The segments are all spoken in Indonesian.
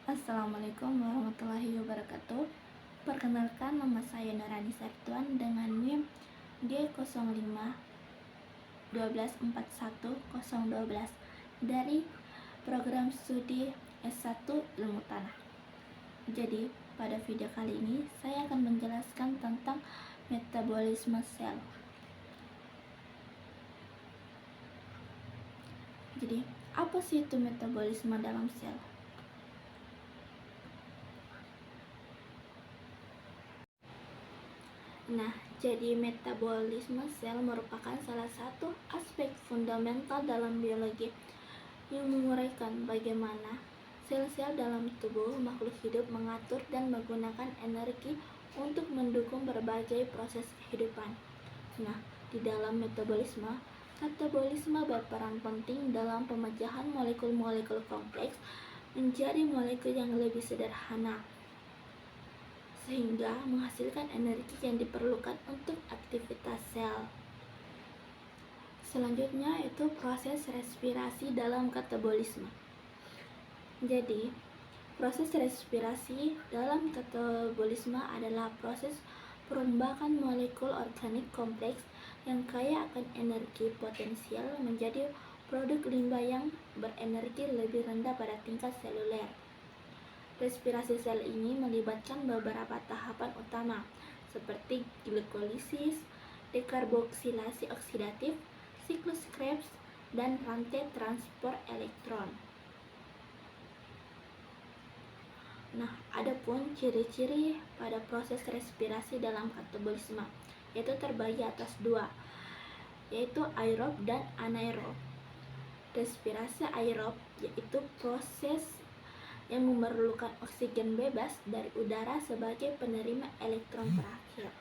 Assalamualaikum warahmatullahi wabarakatuh. Perkenalkan, nama saya Nurani Sartuan dengan NIM D05 1214012 dari program studi S1 Ilmu Tanah. Jadi, pada video kali ini saya akan menjelaskan tentang metabolisme sel. Jadi, apa sih itu metabolisme dalam sel? Nah, jadi metabolisme sel merupakan salah satu aspek fundamental dalam biologi yang menguraikan bagaimana sel-sel dalam tubuh makhluk hidup mengatur dan menggunakan energi untuk mendukung berbagai proses kehidupan. Nah, di dalam metabolisme berperan penting dalam pemecahan molekul-molekul kompleks menjadi molekul yang lebih sederhana, sehingga menghasilkan energi yang diperlukan untuk aktivitas sel. Selanjutnya itu proses respirasi dalam katabolisme. Jadi, proses respirasi dalam katabolisme adalah proses perombakan molekul organik kompleks yang kaya akan energi potensial menjadi produk limbah yang berenergi lebih rendah pada tingkat seluler. Respirasi sel ini melibatkan beberapa tahapan utama, seperti glikolisis, dekarboksilasi oksidatif, siklus Krebs, dan rantai transport elektron. Nah, adapun ciri-ciri pada proses respirasi dalam katabolisme, yaitu terbagi atas dua, yaitu aerob dan anaerob. Respirasi aerob yaitu proses yang memerlukan oksigen bebas dari udara sebagai penerima elektron terakhir.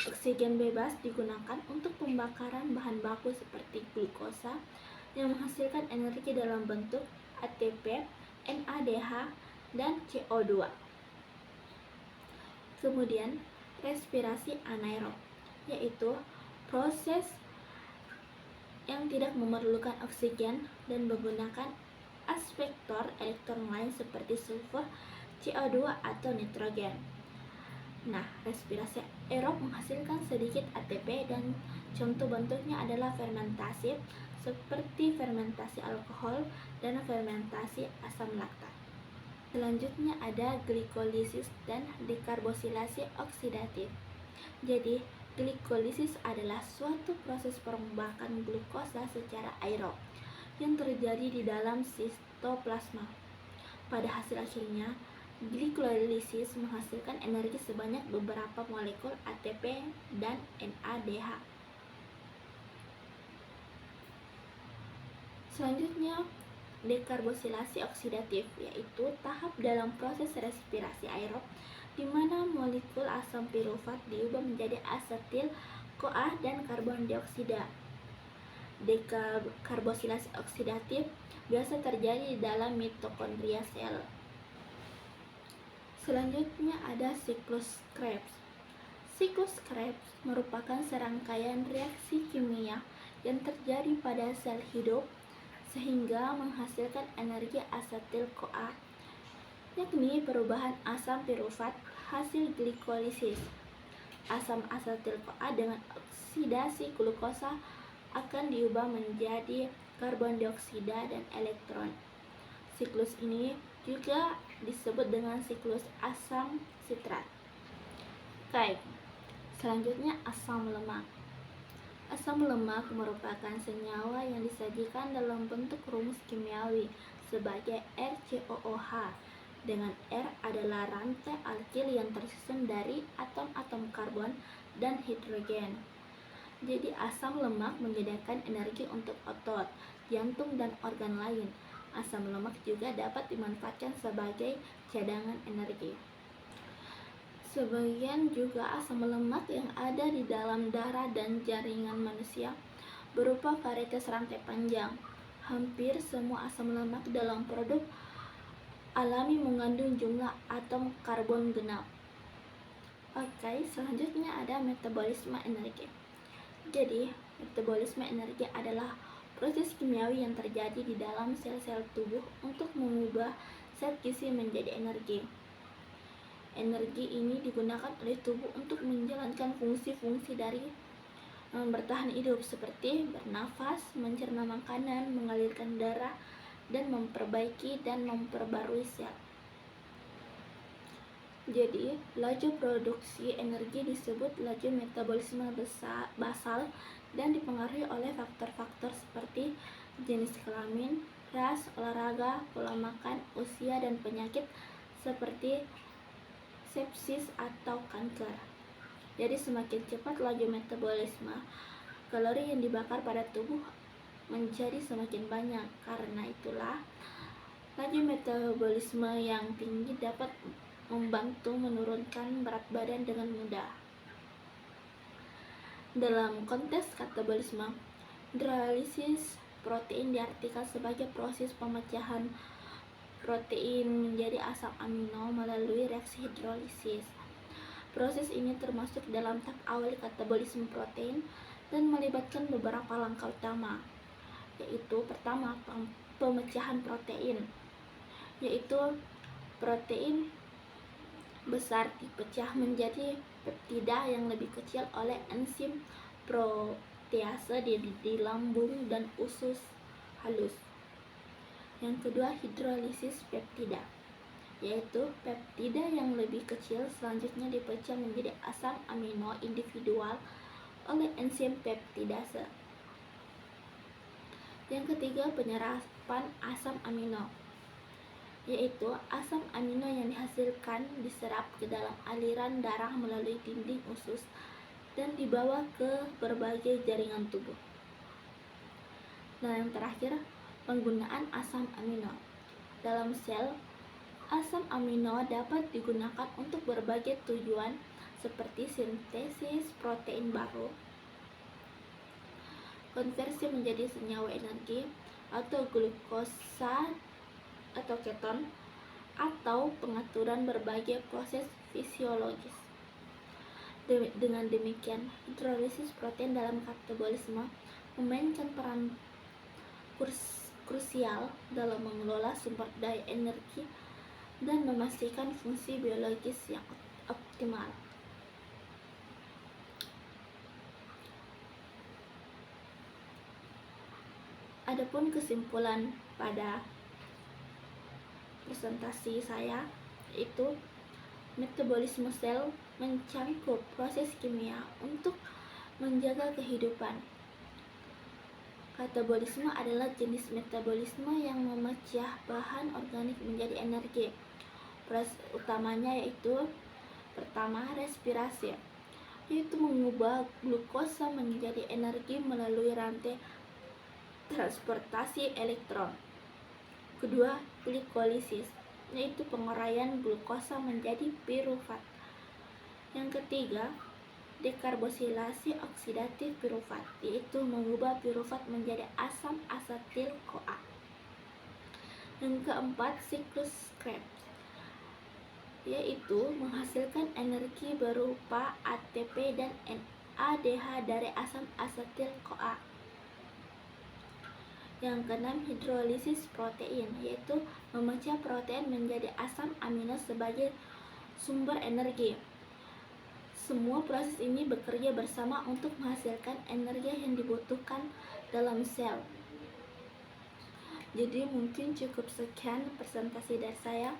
Oksigen bebas digunakan untuk pembakaran bahan baku seperti glukosa yang menghasilkan energi dalam bentuk ATP, NADH, dan CO2. Kemudian, respirasi anaerob, yaitu proses yang tidak memerlukan oksigen dan menggunakan aspektor elektron lain seperti sulfur, CO2, atau nitrogen. Nah, respirasi aerob menghasilkan sedikit ATP dan contoh bentuknya adalah fermentasi seperti fermentasi alkohol dan fermentasi asam laktat. Selanjutnya ada glikolisis dan dekarboksilasi oksidatif. Jadi, glikolisis adalah suatu proses perombakan glukosa secara aerob yang terjadi di dalam sitoplasma. Pada hasil akhirnya, glikolisis menghasilkan energi sebanyak beberapa molekul ATP dan NADH. Selanjutnya, dekarboksilasi oksidatif, yaitu tahap dalam proses respirasi aerob di mana molekul asam pirufat diubah menjadi asetil CoA dan karbon dioksida. Dekarboksilasi oksidatif biasa terjadi di dalam mitokondria sel. Selanjutnya ada siklus Krebs. Siklus Krebs merupakan serangkaian reaksi kimia yang terjadi pada sel hidup sehingga menghasilkan energi asetil CoA, yakni perubahan asam pirufat hasil glikolisis. Asam asetil CoA dengan oksidasi glukosa akan diubah menjadi karbon dioksida dan elektron. Siklus ini juga disebut dengan siklus asam sitrat. Baik, selanjutnya asam lemak. Asam lemak merupakan senyawa yang disajikan dalam bentuk rumus kimiawi sebagai RCOOH, dengan R adalah rantai alkil yang tersusun dari atom-atom karbon dan hidrogen. Jadi asam lemak menyediakan energi untuk otot, jantung, dan organ lain. Asam lemak juga dapat dimanfaatkan sebagai cadangan energi. Sebagian juga asam lemak yang ada di dalam darah dan jaringan manusia berupa varietas rantai panjang. Hampir semua asam lemak dalam produk alami mengandung jumlah atom karbon genap. Oke, selanjutnya ada metabolisme energi. Jadi, metabolisme energi adalah proses kimiawi yang terjadi di dalam sel-sel tubuh untuk mengubah zat gizi menjadi energi. Energi ini digunakan oleh tubuh untuk menjalankan fungsi-fungsi dari bertahan hidup seperti bernafas, mencerna makanan, mengalirkan darah, dan memperbaiki dan memperbarui sel. Jadi, laju produksi energi disebut laju metabolisme basal dan dipengaruhi oleh faktor-faktor seperti jenis kelamin, ras, olahraga, pola makan, usia, dan penyakit seperti sepsis atau kanker. Jadi semakin cepat laju metabolisme, kalori yang dibakar pada tubuh menjadi semakin banyak. Karena itulah, laju metabolisme yang tinggi dapat membantu menurunkan berat badan dengan mudah. Dalam konteks katabolisme, hidrolisis protein diartikan sebagai proses pemecahan protein menjadi asam amino melalui reaksi hidrolisis. Proses ini termasuk dalam tahap awal katabolisme protein dan melibatkan beberapa langkah utama, yaitu pertama, pemecahan protein, yaitu protein besar dipecah menjadi peptida yang lebih kecil oleh enzim protease di lambung dan usus halus. Yang kedua, hidrolisis peptida, yaitu peptida yang lebih kecil selanjutnya dipecah menjadi asam amino individual oleh enzim peptidase. Yang ketiga, penyerapan asam amino, yaitu asam amino yang dihasilkan diserap ke dalam aliran darah melalui dinding usus dan dibawa ke berbagai jaringan tubuh. Dan yang terakhir, penggunaan asam amino. Dalam sel, asam amino dapat digunakan untuk berbagai tujuan seperti sintesis protein baru, konversi menjadi senyawa energi atau glukosa atau keton, atau pengaturan berbagai proses fisiologis. Dengan demikian, hidrolisis protein dalam katabolisme memainkan peran krusial dalam mengelola sumber daya energi dan memastikan fungsi biologis yang optimal. Adapun kesimpulan pada presentasi saya, yaitu metabolisme sel mencangkup proses kimia untuk menjaga kehidupan. Katabolisme adalah jenis metabolisme yang memecah bahan organik menjadi energi. Proses utamanya yaitu pertama, respirasi, yaitu mengubah glukosa menjadi energi melalui rantai transportasi elektron. Kedua, glikolisis, yaitu penguraian glukosa menjadi pirufat. Yang ketiga, dekarbosilasi oksidatif pirufat, yaitu mengubah pirufat menjadi asam asetil CoA. Yang keempat, siklus Krebs, yaitu menghasilkan energi berupa ATP dan NADH dari asam asetil CoA. Yang keenam, hidrolisis protein, yaitu memecah protein menjadi asam amino sebagai sumber energi. Semua proses ini bekerja bersama untuk menghasilkan energi yang dibutuhkan dalam sel. Jadi mungkin cukup sekian presentasi dari saya.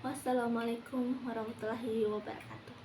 Wassalamualaikum warahmatullahi wabarakatuh.